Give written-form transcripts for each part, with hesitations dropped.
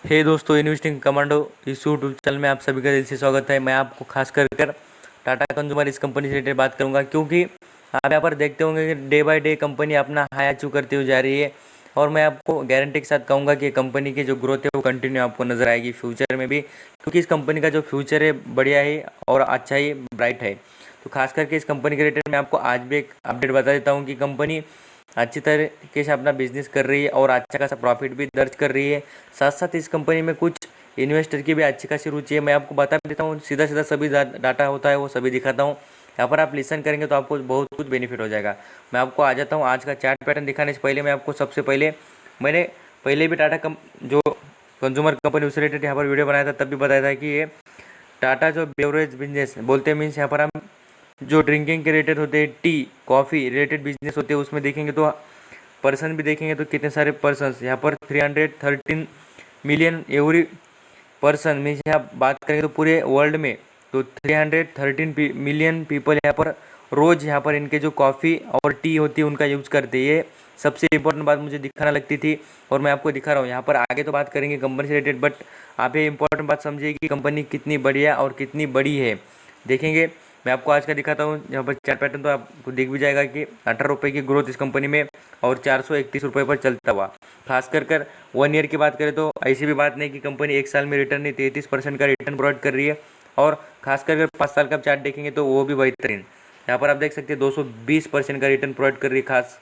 हे दोस्तों, investing commando इस YouTube channel में आप सभी का दिल से स्वागत है। मैं आपको खास कर टाटा कंज्यूमर इस कंपनी से रिलेटेड बात करूंगा, क्योंकि आप यहाँ पर देखते होंगे कि डे बाय डे कंपनी अपना हाई अचीव करती हुई जा रही है। और मैं आपको गारंटी के साथ कहूँगा कि कंपनी की जो ग्रोथ है वो कंटिन्यू आपको नजर आएगी फ्यूचर में भी, क्योंकि इस कंपनी का जो फ्यूचर है बढ़िया है और अच्छा ही ब्राइट है। तो खास करके इस कंपनी के रिलेटेड मैं आपको आज भी एक अपडेट बता देता हूँ कि कंपनी अच्छी तरीके से अपना बिजनेस कर रही है और अच्छा खासा प्रॉफिट भी दर्ज कर रही है। साथ साथ इस कंपनी में कुछ इन्वेस्टर की भी अच्छी खासी रुचि है। मैं आपको बता देता हूँ, सीधा सीधा सभी डाटा होता है वो सभी दिखाता हूँ। यहाँ पर आप लिसन करेंगे तो आपको बहुत कुछ बेनिफिट हो जाएगा। मैं आपको आ जाता हूँ आज का चार्ट पैटर्न दिखाने से पहले मैं आपको सबसे पहले मैंने पहले भी जो कंज्यूमर कंपनी उससे रिलेटेड यहाँ पर वीडियो बनाया था, तब भी बताया था कि ये टाटा जो बेवरेज बिजनेस बोलते हैं, मीन्स यहाँ पर हम जो ड्रिंकिंग के रिलेटेड होते हैं, टी कॉफ़ी रिलेटेड बिजनेस होते हैं, उसमें देखेंगे तो पर्सन भी देखेंगे तो कितने सारे पर्सन यहाँ पर 313 मिलियन एवरी पर्सन मीन्स यहाँ बात करेंगे तो पूरे वर्ल्ड में तो 313 मिलियन पीपल यहाँ पर रोज़ यहाँ पर इनके जो कॉफ़ी और टी होती है उनका यूज़ करते हैं। ये सबसे इम्पोर्टेंट बात मुझे दिखाना लगती थी और मैं आपको दिखा रहा हूँ। यहाँ पर आगे तो बात करेंगे कंपनी से रिलेटेड, बट आप ये इंपॉर्टेंट बात समझिए कि कंपनी कितनी बढ़िया और कितनी बड़ी है। देखेंगे मैं आपको आज का दिखाता हूँ। यहाँ पर चार्ट पैटर्न तो आपको दिख भी जाएगा कि 18 रुपये की ग्रोथ इस कंपनी में और 431 रुपये पर चलता हुआ। खास कर 1 ईयर की बात करें तो ऐसी भी बात नहीं कि कंपनी एक साल में रिटर्न नहीं, 33% का रिटर्न प्रोवाइड कर रही है। और खासकर अगर 5 साल का चार्ट देखेंगे तो वो भी बेहतरीन। यहाँ पर आप देख सकते हैं 220% का रिटर्न प्रोवाइड कर रही है खास।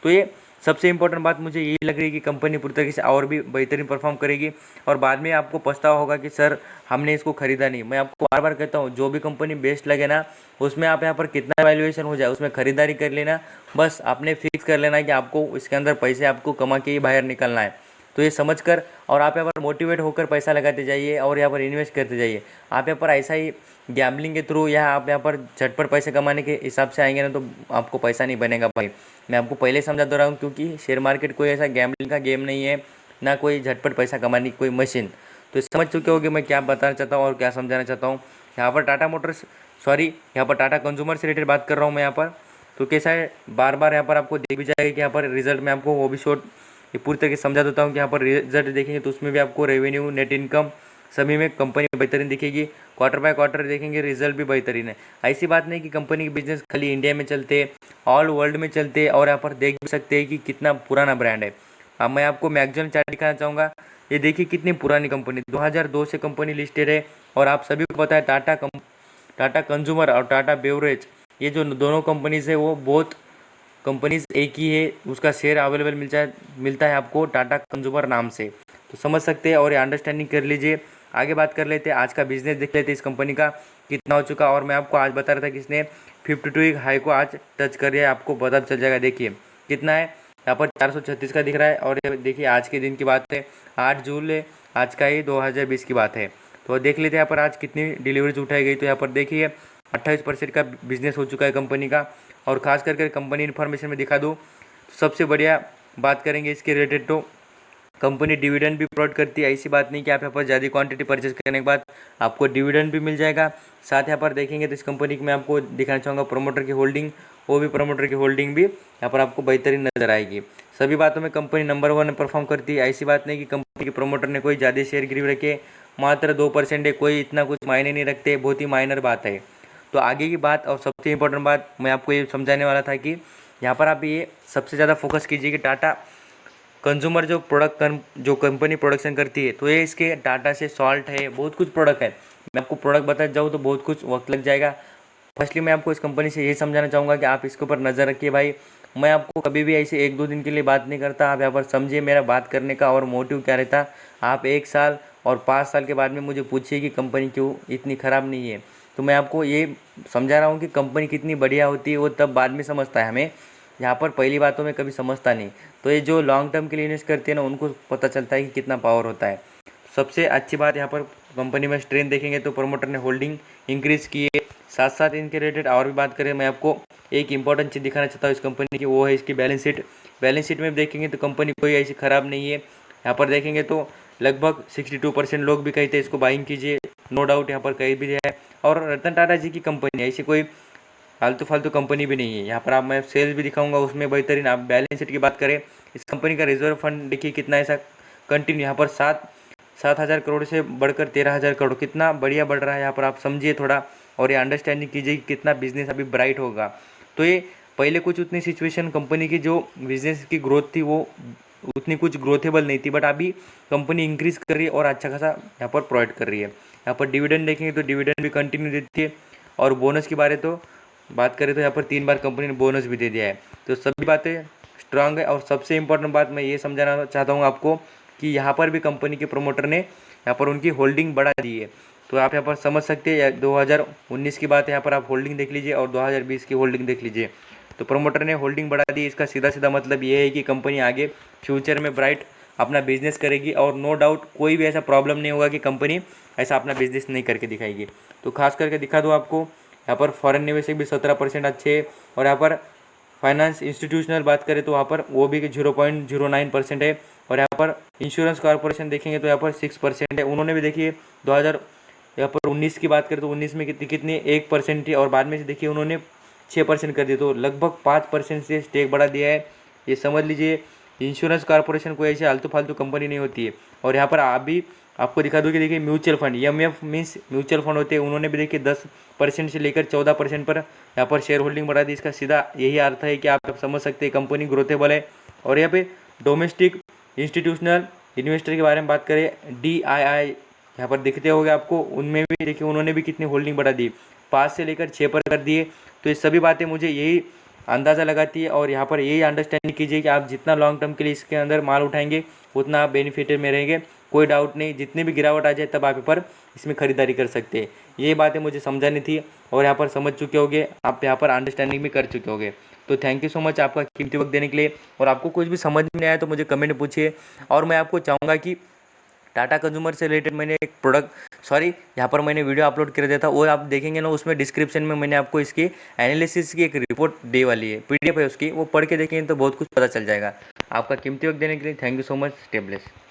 तो ये सबसे इंपॉर्टेंट बात मुझे यही लग रही है कि कंपनी पूरी तरीके से और भी बेहतरीन परफॉर्म करेगी और बाद में आपको पछतावा होगा कि सर हमने इसको खरीदा नहीं। मैं आपको बार बार कहता हूँ, जो भी कंपनी बेस्ट लगे ना उसमें आप यहाँ पर कितना वैल्यूएशन हो जाए उसमें खरीदारी कर लेना। बस आपने फिक्स कर लेना है कि आपको इसके अंदर पैसे आपको कमा के ही बाहर निकलना है। तो ये समझ कर और आप यहाँ पर मोटिवेट होकर पैसा लगाते जाइए और यहाँ पर इन्वेस्ट करते जाइए। आप यहाँ पर ऐसा ही गैम्बलिंग के थ्रू या आप यहाँ पर झटपट पैसे कमाने के हिसाब से आएंगे ना तो आपको पैसा नहीं बनेगा भाई। मैं आपको पहले समझा दे रहा हूँ, क्योंकि शेयर मार्केट कोई ऐसा गैम्बलिंग का गेम नहीं है, ना कोई झटपट पैसा कमाने की कोई मशीन। तो समझ चुके हो कि मैं क्या बताना चाहता हूँ और क्या समझाना चाहता हूँ। यहाँ पर टाटा मोटर्स यहाँ पर टाटा कंज्यूमर से रिलेटेड बात कर रहा हूँ मैं यहाँ पर। तो कैसा है, बार बार यहाँ पर आपको देख भी जाएगा कि यहाँ पर रिजल्ट में आपको वो भी शॉर्ट ये पूरी तरीके से समझा देता हूँ कि यहाँ पर रिजल्ट देखेंगे तो उसमें भी आपको रेवेन्यू, नेट इनकम सभी में कंपनी बेहतरीन दिखेगी। क्वार्टर बाय क्वार्टर देखेंगे रिजल्ट भी बेहतरीन है। ऐसी बात नहीं कि कंपनी के बिजनेस खाली इंडिया में चलते, ऑल वर्ल्ड में चलते और यहाँ पर देख भी सकते हैं कि कितना पुराना ब्रांड है। अब मैं आपको मैगजीन चार्ट दिखाना चाहूँगा। ये देखिए कितनी पुरानी कंपनी, 2002 से कंपनी लिस्टेड है। और आप सभी को पता है टाटा कंज्यूमर और टाटा बेवरेज ये जो दोनों कंपनीज है वो बहुत कंपनीज एक ही है, उसका शेयर अवेलेबल मिलता है आपको टाटा कंज्यूमर नाम से। तो समझ सकते हैं और ये अंडरस्टैंडिंग कर लीजिए। आगे बात कर लेते हैं, आज का बिजनेस देख लेते हैं इस कंपनी का कितना हो चुका। और मैं आपको आज बता रहा था कि इसने 52 हाई को आज टच कर दिया है, आपको पता चल जाएगा। देखिए कितना है, यहाँ पर 436 का दिख रहा है। और ये देखिए आज के दिन की बात है, 8 जून है आज का ही 2020 की बात है। तो देख लेते हैं यहाँ पर आज कितनी डिलीवरीज उठाई गई। तो यहाँ पर देखिए 28% का बिजनेस हो चुका है कंपनी का। और खास करके कंपनी इन्फॉर्मेशन में दिखा दूँ, सबसे बढ़िया बात करेंगे इसके रिलेटेड तो कंपनी डिविडेंड भी प्रोवाइड करती है। ऐसी बात नहीं कि आप यहाँ पर ज़्यादा क्वांटिटी परचेज करने के बाद आपको डिविडेंड भी मिल जाएगा। साथ यहाँ पर देखेंगे तो इस कंपनी की मैं आपको दिखाना चाहूँगा प्रमोटर की होल्डिंग, वो भी प्रमोटर की होल्डिंग भी यहाँ पर आपको बेहतरीन नजर आएगी। सभी बातों में कंपनी नंबर 1 परफॉर्म करती है। ऐसी बात नहीं कि कंपनी के प्रमोटर ने कोई ज़्यादा शेयर गिरवी रखे, मात्र 2% है, कोई इतना कुछ मायने नहीं रखते, बहुत ही माइनर बात है। तो आगे की बात और सबसे इम्पोर्टेंट बात मैं आपको ये समझाने वाला था कि यहाँ पर आप ये सबसे ज़्यादा फोकस कीजिए कि टाटा कंज्यूमर जो कंपनी प्रोडक्शन करती है तो ये इसके टाटा से सॉल्ट है, बहुत कुछ प्रोडक्ट है। मैं आपको प्रोडक्ट बताते जाऊँ तो बहुत कुछ वक्त लग जाएगा। फर्स्टली मैं आपको इस कंपनी से यही समझाना चाहूँगा कि आप इसके ऊपर नज़र रखिए भाई। मैं आपको कभी भी ऐसे 1-2 दिन के लिए बात नहीं करता, आप यहाँ पर समझिए मेरा बात करने का और मोटिव क्या रहता। आप 1 साल और 5 साल के बाद में मुझे पूछिए कि कंपनी क्यों इतनी ख़राब नहीं है। तो मैं आपको ये समझा रहा हूँ कि कंपनी कितनी बढ़िया होती है वो तब बाद में समझता है, हमें यहाँ पर पहली बातों में कभी समझता नहीं। तो ये जो लॉन्ग टर्म के लिए इन्वेस्ट करते हैं ना उनको पता चलता है कि कितना पावर होता है। सबसे अच्छी बात यहाँ पर कंपनी में स्ट्रेंथ देखेंगे तो प्रमोटर ने होल्डिंग इंक्रीज़ की है। साथ साथ इनके रिलेटेड और भी बात करें, मैं आपको एक इंपॉर्टेंट चीज़ दिखाना चाहता हूँ इस कंपनी की, वो है इसकी बैलेंस शीट। बैलेंस शीट में देखेंगे तो कंपनी कोई ऐसी ख़राब नहीं है। यहाँ पर देखेंगे तो लगभग 62% लोग भी कहते हैं इसको बाइंग कीजिए, नो डाउट यहाँ पर कहीं भी है। और रतन टाटा जी की कंपनी है, ऐसी कोई फालतू फालतू कंपनी भी नहीं है। यहाँ पर आप मैं सेल्स भी दिखाऊंगा उसमें बेहतरीन। आप बैलेंस शीट की बात करें, इस कंपनी का रिजर्व फंड देखिए कितना ऐसा कंटिन्यू यहाँ पर 7,000 करोड़ से बढ़कर 13,000 करोड़, कितना बढ़िया बढ़ रहा है। यहाँ पर आप समझिए थोड़ा, और ये अंडरस्टैंडिंग कीजिए कि कितना बिजनेस अभी ब्राइट होगा। तो ये पहले कुछ उतनी सिचुएशन कंपनी की जो बिजनेस की ग्रोथ थी वो उतनी कुछ ग्रोथेबल नहीं थी, बट अभी कंपनी इंक्रीज कर रही है और अच्छा खासा यहाँ पर प्रोवाइड कर रही है। यहाँ पर डिविडेंड देखेंगे तो डिविडेंड भी कंटिन्यू देती है, और बोनस की बात करें तो यहाँ पर 3 बार कंपनी ने बोनस भी दे दिया है। तो सभी बातें स्ट्रांग है। और सबसे इंपॉर्टेंट बात मैं ये समझाना चाहता हूँ आपको कि यहाँ पर भी कंपनी के प्रमोटर ने यहाँ पर उनकी होल्डिंग बढ़ा दी है। तो आप यहाँ पर समझ सकते हैं 2019 की बात है, यहाँ पर आप होल्डिंग देख लीजिए और 2020 की होल्डिंग देख लीजिए। तो प्रमोटर ने होल्डिंग बढ़ा दी, इसका सीधा सीधा मतलब ये है कि कंपनी आगे फ्यूचर में ब्राइट अपना बिजनेस करेगी, और नो डाउट कोई भी ऐसा प्रॉब्लम नहीं होगा कि कंपनी ऐसा अपना बिजनेस नहीं करके दिखाएगी। तो खास करके दिखा दूँ आपको, यहाँ पर फॉरेन निवेशक भी 17% अच्छे, और यहाँ पर फाइनेंस इंस्टीट्यूशनल बात करें तो वहाँ पर वो भी 0.09% है, और यहाँ पर इंश्योरेंस कॉर्पोरेशन देखेंगे तो यहाँ पर 6% है। उन्होंने भी देखिए 2019 की बात करें तो 19 में कितनी 1% थी, और बाद में से देखिए उन्होंने 6% कर दिया, तो लगभग 5% से स्टेक बढ़ा दिया है। ये समझ लीजिए इंश्योरेंस कॉर्पोरेशन कोई ऐसी आलतू फालतू कंपनी नहीं होती है। और यहाँ पर अभी आपको दिखा दूँ कि देखिए mutual fund, MF means mutual fund होते हैं, उन्होंने भी देखिए 10% से लेकर 14% पर यहाँ पर शेयर होल्डिंग बढ़ा दी। इसका सीधा यही अर्थ है कि आप समझ सकते हैं कंपनी ग्रोथेबल है। और यहाँ पे डोमेस्टिक इंस्टीट्यूशनल इन्वेस्टर के बारे में बात करें, DII यहाँ पर दिखते होंगे आपको, उनमें भी देखिए उन्होंने भी कितनी होल्डिंग बढ़ा दी, 5 से लेकर 6 पर कर दिए। तो ये सभी बातें मुझे यही अंदाज़ा लगाती है, और यहाँ पर यही अंडरस्टैंडिंग कीजिए कि आप जितना लॉन्ग टर्म के लिए इसके अंदर माल उठाएंगे उतना आप बेनिफिटेड में रहेंगे। कोई डाउट नहीं, जितनी भी गिरावट आ जाए तब आप पर इसमें खरीदारी कर सकते हैं। ये बातें मुझे समझानी थी, और यहाँ पर समझ चुके होंगे आप, यहाँ पर अंडरस्टैंडिंग भी कर चुके होंगे। तो थैंक यू सो मच आपका कीमती वक्त देने के लिए। और आपको कुछ भी समझ में नहीं आया तो मुझे कमेंट में पूछिए। और मैं आपको चाहूँगा कि टाटा कंज्यूमर से रिलेटेड मैंने एक यहाँ पर मैंने वीडियो अपलोड कर दिया था, और आप देखेंगे ना उसमें डिस्क्रिप्शन में मैंने आपको इसकी एनालिसिस की एक रिपोर्ट दे वाली है, PDF है उसकी, वो पढ़ के देखेंगे तो बहुत कुछ पता चल जाएगा। आपका कीमती वक्त देने के लिए thank you so much. Stay blessed.